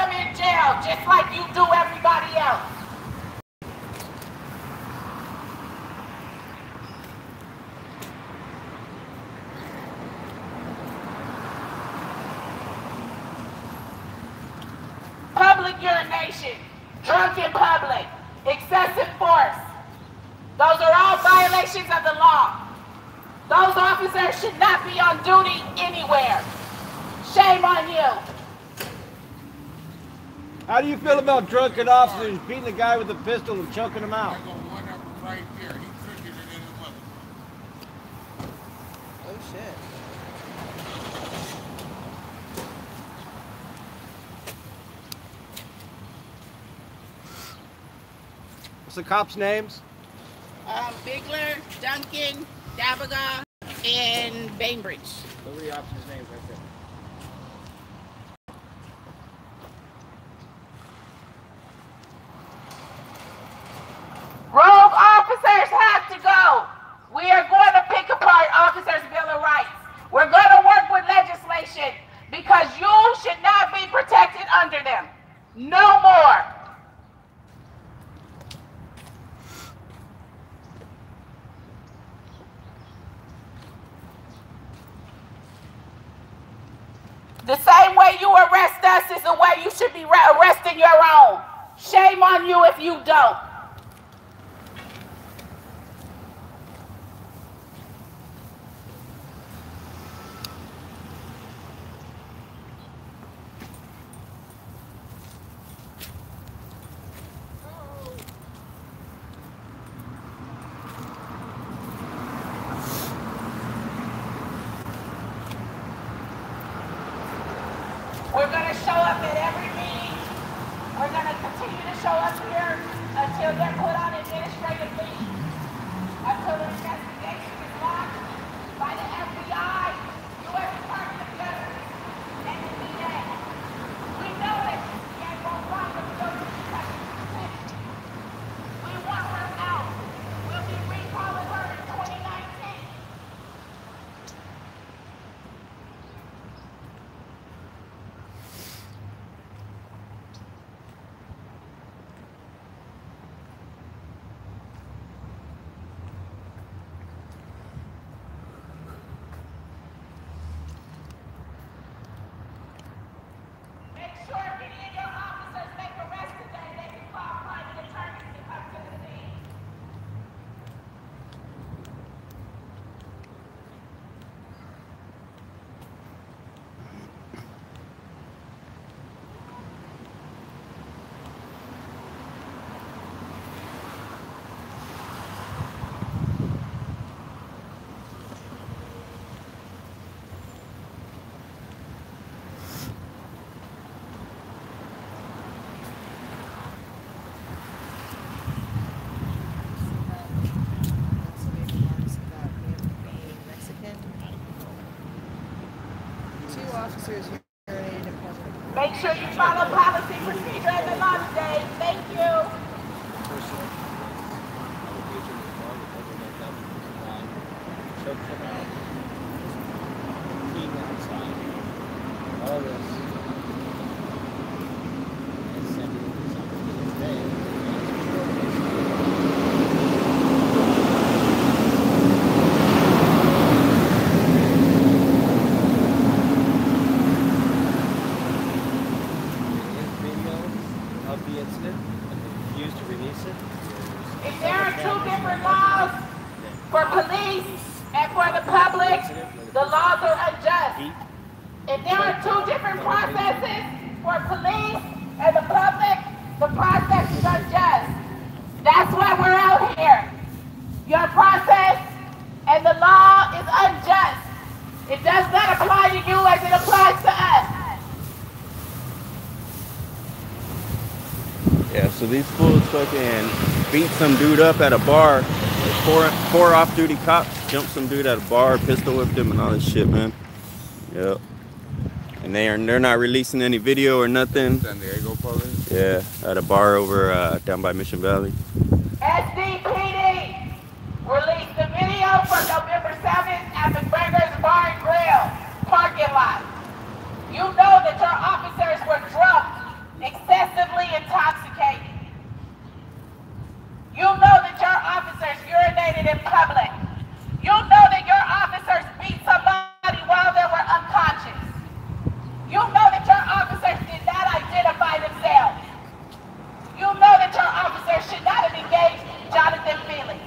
them in jail, just like you do everybody else. Public urination, drunk in public, excessive force. Those are all violations of the law. Those officers should not be on duty anywhere. Shame on you. How do you feel about drunken officers beating the guy with a pistol and choking him out? Right there. He took it and then it went. Oh shit. What's the cops' names? Bigler, Duncan, Dabaga, and Bainbridge. Those are the officers' names right there. Rogue officers have to go. We are going to pick apart Officers' Bill of Rights. We're going to work with legislation because you should not be protected under them. No more. The same way you arrest us is the way you should be arresting your own. Shame on you if you don't. We're going to show up at every meeting. We're going to continue to show up here until they're put on administrative leave. Until the investigation is launched by the FBI, U.S. Department of Justice, and the DA. We know that she won't find them so because we want her out. We'll be recalling her in 2019. Make sure you follow policy, procedure, and the law today. Thank you. If there are two different laws for police and for the public, the laws are unjust. If there are two different processes for police and the public, the process is unjust. That's why we're out here. Your process and the law is unjust. It does not apply to you as it applies to us. Yeah, so these fools fucking beat some dude up at a bar. Four off-duty cops jumped some dude at a bar, pistol whipped him and all this shit, man. Yep. And they're not releasing any video or nothing. San Diego police? Yeah, at a bar over down by Mission Valley. SDPD released the video from November 7th at McGregor's Bar and Grill parking lot. You know that your officers were drunk public. You know that your officers beat somebody while they were unconscious. You know that your officers did not identify themselves. You know that your officers should not have engaged Jonathan Felix.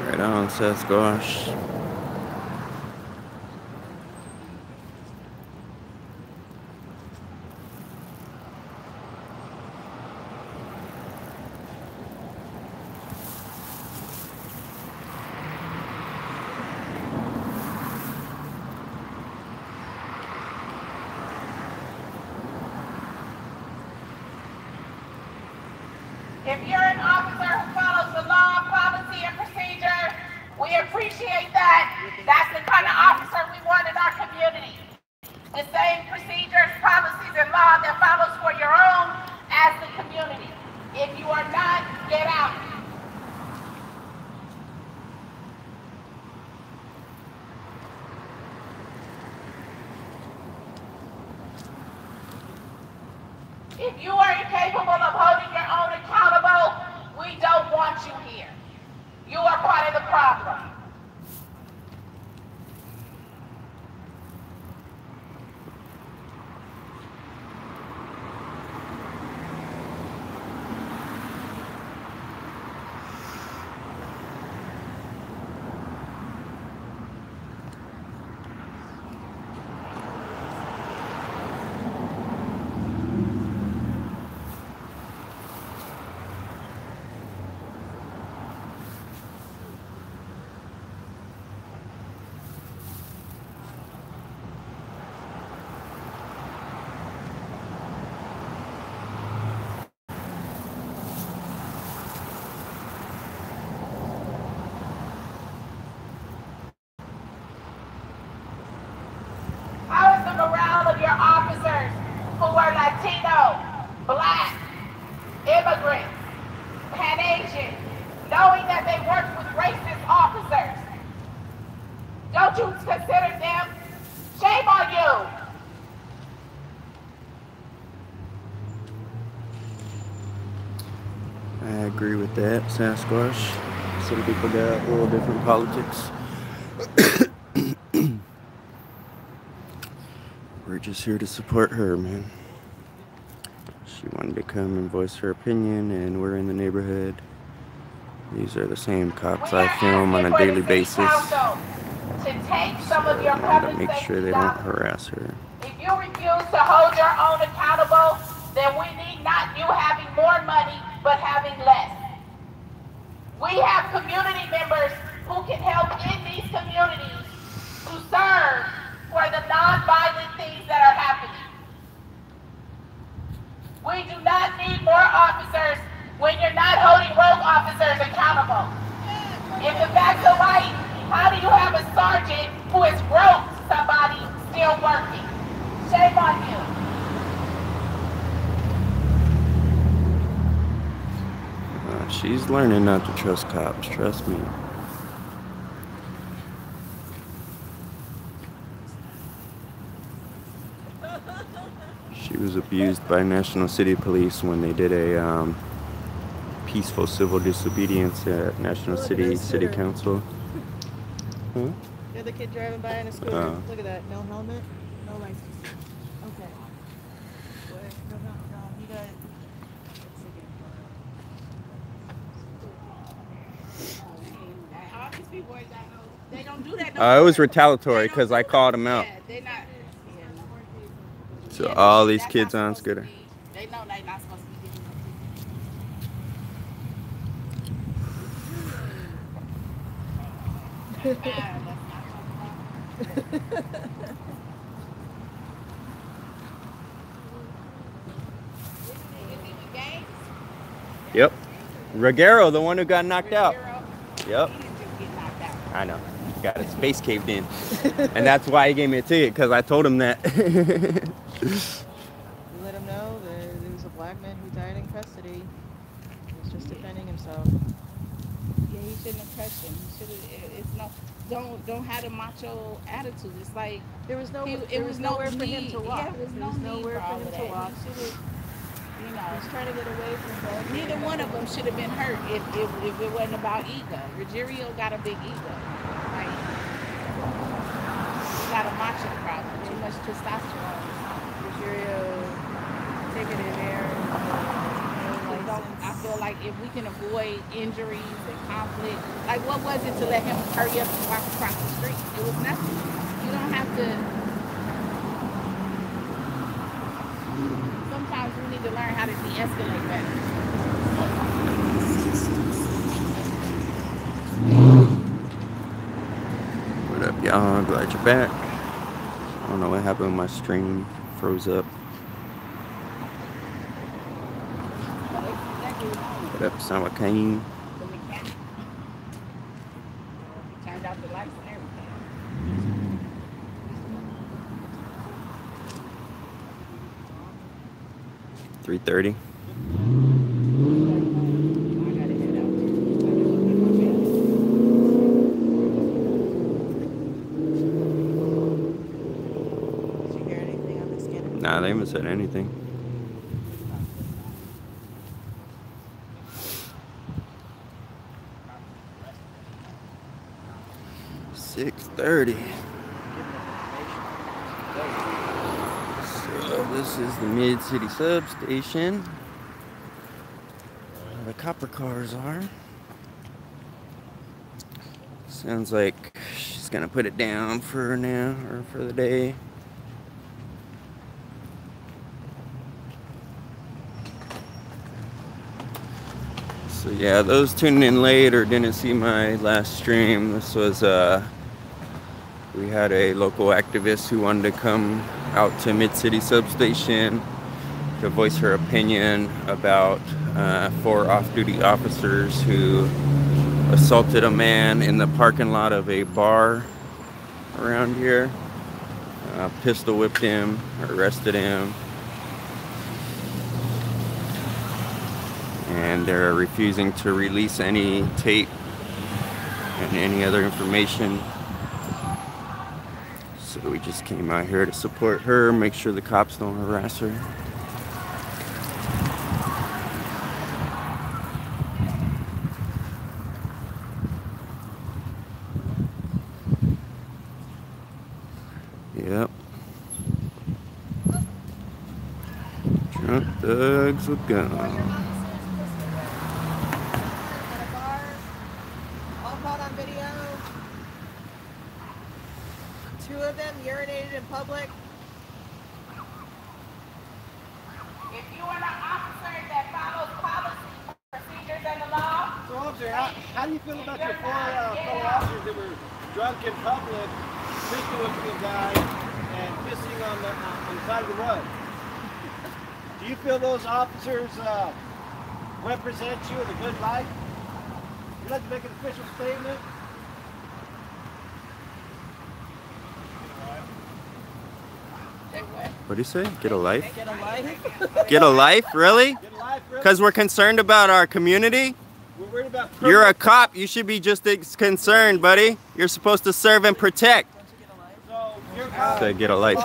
Right on, Sasquatch. If you're an officer who follows the law, policy, and procedure, we appreciate that. That's the kind of officer we want in our community. The same procedures, policies, and law that follows for your own as the community. If you are not, get out. If you are incapable of holding your own accountable, we don't want you here. You are part of the problem. How is the morale of your officers who are Latino, Black, immigrants, Pan-Asian, knowing that they work with racist officers? Don't you consider them? Shame on you! I agree with that, Sasquatch. Some people got a little different politics. We're just here to support her, man. She wanted to come and voice her opinion, and we're in the neighborhood. These are the same cops I film on a daily basis. To take some of your To make sure they don't harass her. If you refuse to hold your own accountable, then we need not you having more money, but having less. We have community members who can help in these communities to serve for the non-violent things that are happening. We do not need more officers when you're not holding rogue officers accountable. If the facts are right, how do you have a sergeant who has roped somebody still working? Shame on you. She's learning not to trust cops, trust me. She was abused by National City Police when they did a peaceful civil disobedience at National City Council. Huh? You're the kid driving by in a scooter. Look at that. No helmet, no license. Okay. No, you got it. They don't do that. It was retaliatory because I called him out. They're not. So all these kids on scooter. They know they're not supposed to be doing that. Is he with gang? Yep. Ruggiero, the one who got knocked out. Yep. He didn't just get knocked out. I know. Got his face caved in. And that's why he gave me a ticket, because I told him that. You let him know that there was a black man who died in custody. He was just defending himself. Yeah, he shouldn't have touched him. He should have. It's no. Don't have a macho attitude. It's like There was no. it was nowhere no for him need. to walk. Yeah, it was There no was need nowhere for all for him of to that. walk. He should have. You know, He was trying to get away from both. neither one of them should have been hurt if it wasn't about ego. Ruggiero got a big ego. Like, he got a macho problem. Too much testosterone. Ruggiero taking it there. I feel like if we can avoid injuries and conflict, like what was it to let him hurry up and walk across the street? It was nothing. You don't have to. Sometimes we need to learn how to de-escalate better. What up, y'all? Glad you're back. I don't know what happened. My stream froze up. What up, Sawakane? The mechanic. He turned out the lights and everything. 3:30. I gotta head out. Did you hear anything on the scanner? Nah, they haven't said anything. .30. So this is the Mid-City substation. Where the copper cars are. Sounds like she's gonna put it down for now, or for the day. So yeah, those tuning in late or didn't see my last stream, this was we had a local activist who wanted to come out to Mid-City substation to voice her opinion about 4 off-duty officers who assaulted a man in the parking lot of a bar around here, pistol whipped him, arrested him, and they're refusing to release any tape and any other information. So we just came out here to support her, make sure the cops don't harass her. Yep. Drunk thugs with guns. At a bar, all caught on video. 2 of them urinated in public. If you are an officer that follows policy, procedures, and the law, So, officer, how do you feel about your 4 fellow officers that were drunk in public, pistol whipping a guy, and pissing on the side of the road? Do you feel those officers represent you in a good light? You'd like to make an official statement? What do you say? Get a life? Get a life. Get a life? Really? Get a life, really? Because we're concerned about our community? We're worried about You're a cop. You should be just as concerned, buddy. You're supposed to serve and protect. So, you're a Say get a life.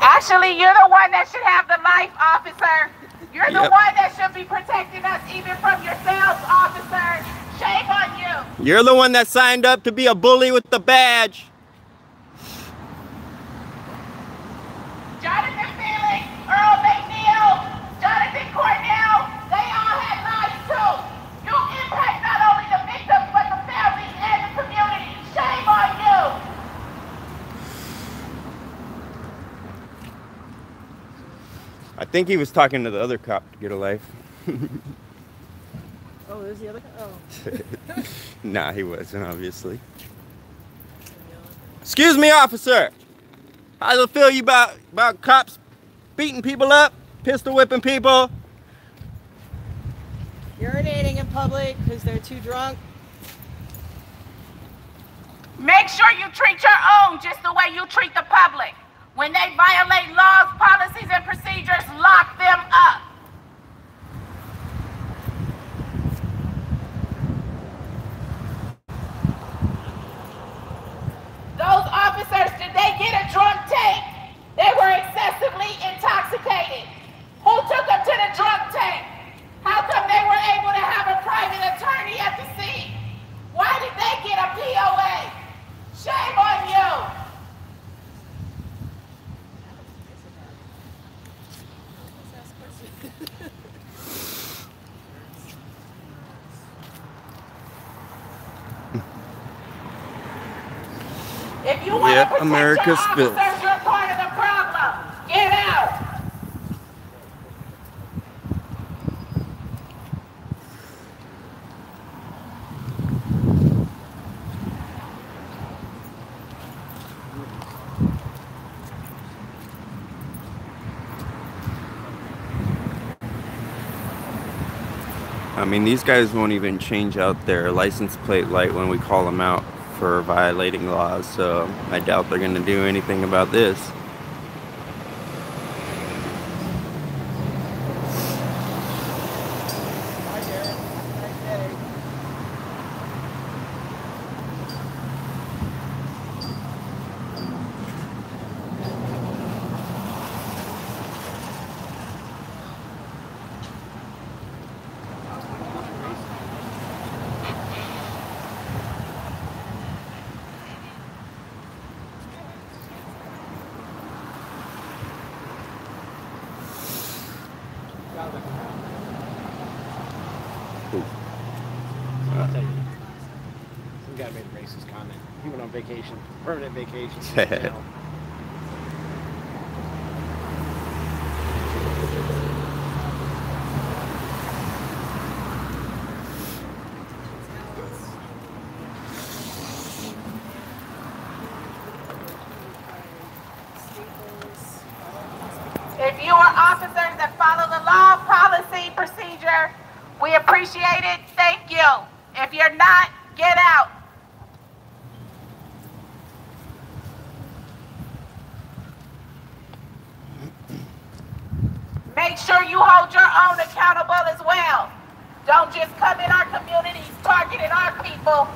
actually, you're the one that should have the life, officer. You're the Yep. one that should be protecting us even from yourselves, officer. Shame on you. You're the one that signed up to be a bully with the badge. Jonathan Felix, Earl McNeil, Jonathan Cornell, they all had lives too. You impact not only the victims, but the families and the community. Shame on you. I think he was talking to the other cop to get a life. Oh, there's the other. Oh. Nah, he wasn't, obviously. Excuse me, officer. How does it feel you about cops beating people up, pistol whipping people? Urinating public because they're too drunk. Make sure you treat your own just the way you treat the public. When they violate laws, policies, and procedures, lock them up. Those officers, did they get a drunk tank? They were excessively intoxicated. Who took them to the drunk tank? How come they were able to have a private attorney at the scene? Why did they get a POA? Shame on you. If you want to protect America's your filth. officers, you're part of the problem. Get out. I mean, these guys won't even change out their license plate light when we call them out for violating laws, so I doubt they're going to do anything about this. I'll tell you. Some guy made a racist comment. He went on vacation, permanent vacation. You know. If you are officers that follow the law, policy, procedure, we appreciate it. Thank you. If you're not, get out. Make sure you hold your own accountable as well. Don't just come in our communities targeting our people.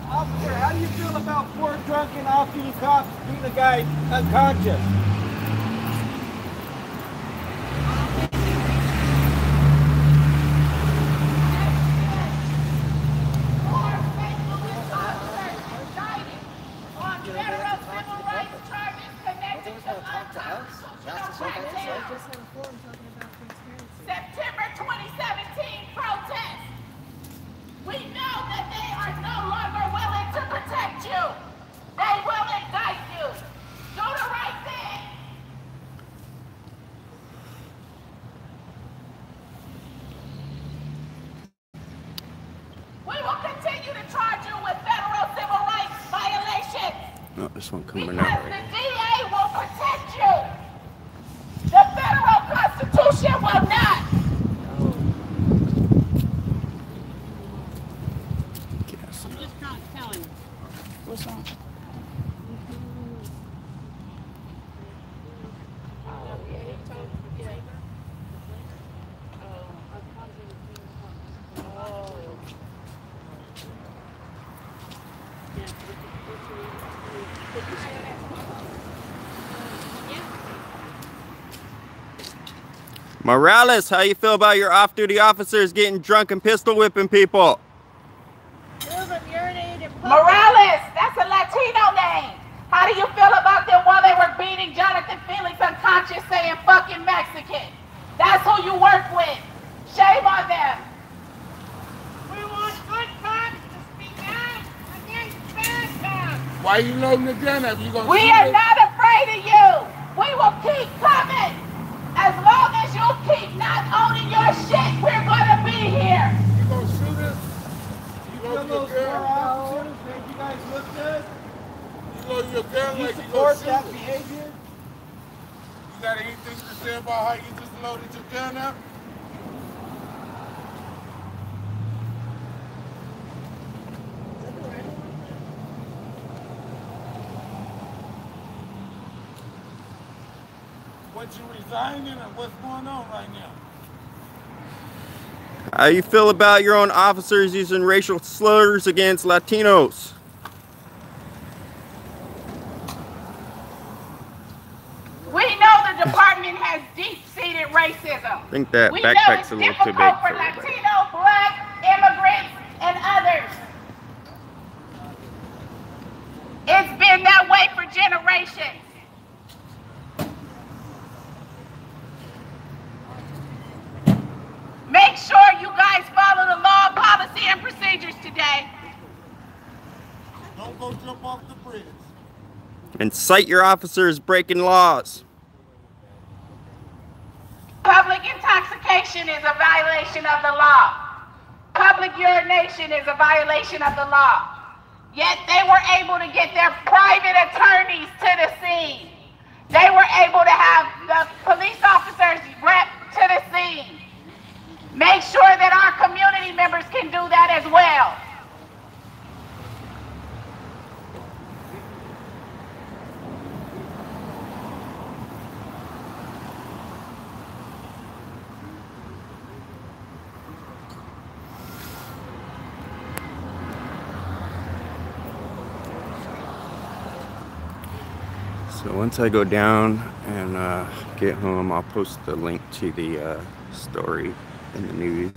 Officer, how do you feel about 4 drunken off-duty cops beating a guy unconscious? September 2017 protest. We know that they are no longer willing to protect you. They will indict you. Do the right thing. We will continue to charge you with federal civil rights violations. No, this one coming Because out the right. DA will protect you. The federal constitution will not. I'm just not telling you. What's wrong? Morales, how you feel about your off-duty officers getting drunk and pistol whipping people? Morales, that's a Latino name. How do you feel about them while they were beating Jonathan Felix unconscious saying fucking Mexican? That's who you work with. Shame on them. We want good cops to speak out against bad cops. Why you loading the gun up? You gonna We shoot are us? not afraid of you. We will keep coming. As long as you keep not owning your shit, we're gonna be here. You gonna shoot us? You Feel load those your 4 gun? officers make you guys look good? You load your gun Do you like you support gonna that shoot us? behavior? You got anything to say about how you just loaded your gun up? What you resigning and what's going on right now? How you feel about your own officers using racial slurs against Latinos? We know the department has deep-seated racism. I think that we backpack's a know little it's too big difficult for for everybody. Latino, Black, immigrants, and others. It's been that way for generations. Make sure you guys follow the law, policy, and procedures today. Don't go jump off the bridge. And cite your officers breaking laws. Public intoxication is a violation of the law. Public urination is a violation of the law. Yet they were able to get their private attorneys to the scene. They were able to have the police officers rep to the scene. Make sure that our community members can do that as well. So once I go down and get home, I'll post the link to the story in the news.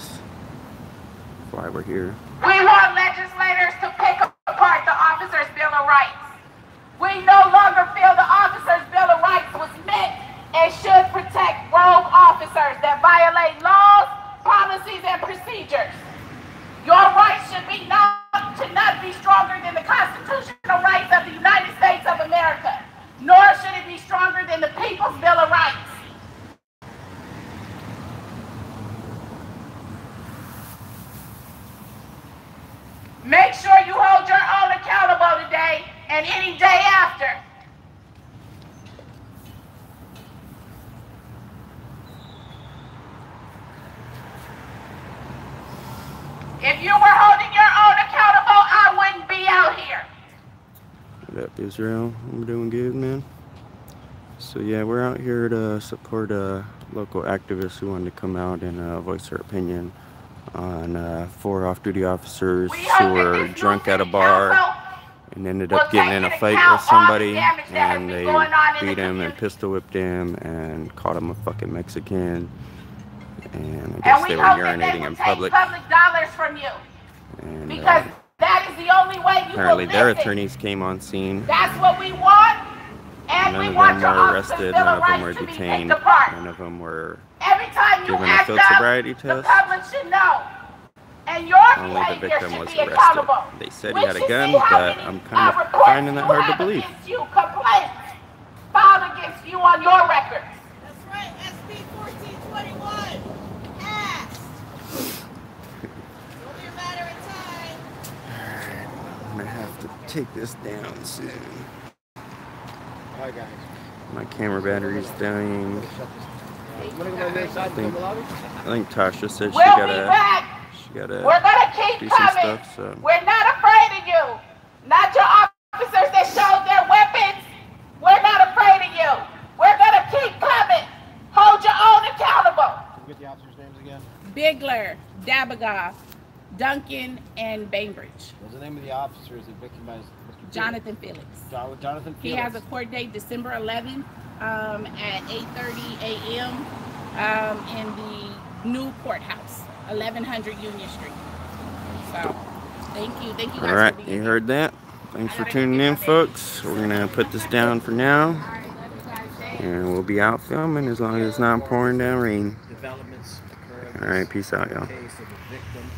Why we're here. We want legislators to pick apart the Officers' Bill of Rights. We no longer feel the Officers' Bill of Rights was meant and should protect rogue officers that violate laws, policies, and procedures. Your rights should be not be stronger than the constitutional rights of the United States of America, nor should it be stronger than the People's Bill of Rights. Make sure you hold your own accountable today and any day after. If you were holding your own accountable, I wouldn't be out here. What up, Israel? I'm doing good, man. So yeah, we're out here to support local activists who wanted to come out and voice their opinion on 4 off-duty officers who were drunk at a bar and ended up getting in a fight with somebody, and they beat him and pistol whipped him and called him a fucking Mexican, and I guess they were urinating in public. Public dollars from you, and because that is the only way you apparently will their listen. attorneys came on scene. That's what we want, and None we of want them your were officers' arrested, Bill none of of them were Rights to be detained, picked apart. none of them were Every time you given a act field up, sobriety the test. public should know. And your Only the behavior victim should was be arrested. accountable. They said We he had a should gun, see how but many, I'm kind of reports finding that you hard to have believe. against you, complaints filed against you on your records. That's right, SB 1421. Passed. Only a matter of time. I'm gonna have to take this down soon. Alright, guys. My camera battery's dying. Wanna go on the other side and go to the lobby? I think Tasha said she We'll be back. We're gotta gonna keep do some coming. stuff, so We're not afraid of you. Not your officers that showed their weapons. We're not afraid of you. We're gonna keep coming. Hold your own accountable. Can we get the officers' names again? Bigler, Dabagoff, Duncan, and Bainbridge. What's the name of the officers that victimized Mr. Jonathan Felix. Jonathan Felix. He has a court date December 11th at 8:30 a.m. In the new courthouse, 1100 Union Street. So, thank you guys all for right, being you here. heard that. Thanks for tuning in, folks. We're gonna put this down for now, All right, love you guys. and we'll be out filming as long as it's not pouring down rain. Developments occurring. All right, peace out, y'all. Case of a victim